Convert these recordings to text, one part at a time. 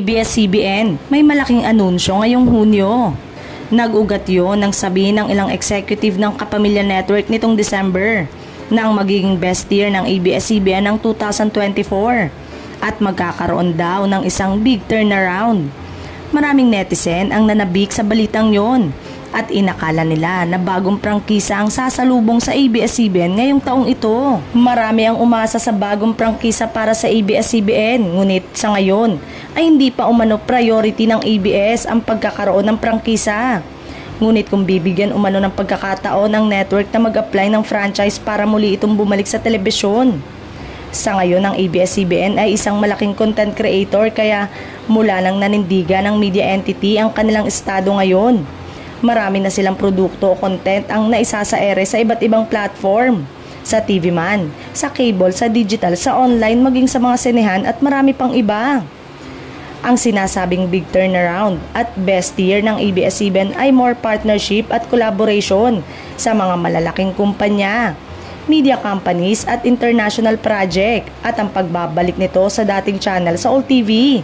ABS-CBN, may malaking anunsyo ngayong Hunyo. Nag-ugat yun nang sabihin ng ilang executive ng Kapamilya Network nitong December na ang magiging best year ng ABS-CBN ng 2024 at magkakaroon daw ng isang big turnaround. Maraming netizen ang nanabik sa balitang yon at inakala nila na bagong prangkisa ang sasalubong sa ABS-CBN ngayong taong ito. Marami ang umasa sa bagong prangkisa para sa ABS-CBN, ngunit sa ngayon ay hindi pa umano priority ng ABS ang pagkakaroon ng prangkisa. Ngunit kung bibigyan umano ng pagkakataon ng network na mag-apply ng franchise para muli itong bumalik sa telebisyon. Sa ngayon, ang ABS-CBN ay isang malaking content creator kaya mula nang nanindigan ng media entity ang kanilang estado ngayon. Marami na silang produkto o content ang naisasa-ere sa iba't ibang platform. Sa TV man, sa cable, sa digital, sa online, maging sa mga sinehan at marami pang iba. Ang sinasabing big turnaround at best year ng ABS-CBN ay more partnership at collaboration sa mga malalaking kumpanya, media companies at international project at ang pagbabalik nito sa dating channel sa All TV.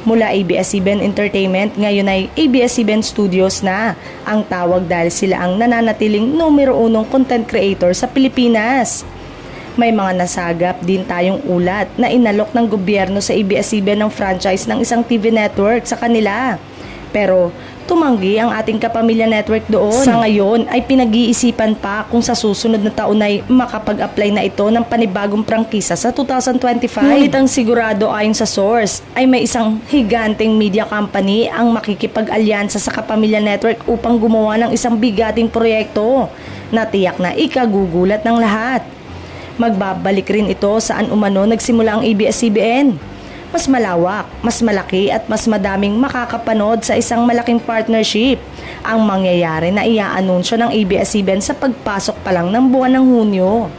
Mula ABS-CBN Entertainment, ngayon ay ABS-CBN Studios na ang tawag dahil sila ang nananatiling numero 1 content creator sa Pilipinas. May mga nasagap din tayong ulat na inalok ng gobyerno sa ABS-CBN ng franchise ng isang TV network sa kanila. Pero tumanggi ang ating Kapamilya Network doon. Sa ngayon ay pinag-iisipan pa kung sa susunod na taon ay makapag-apply na ito ng panibagong prangkisa sa 2025. Ngunit ang sigurado ayon sa source ay may isang higanteng media company ang makikipag-alyansa sa Kapamilya Network upang gumawa ng isang bigating proyekto na tiyak na ikagugulat ng lahat. Magbabalik rin ito saan umano nagsimula ang ABS-CBN. Mas malawak, mas malaki at mas madaming makakapanood sa isang malaking partnership ang mangyayari na iaanunsyo ng ABS-CBN sa pagpasok pa lang ng buwan ng Hunyo.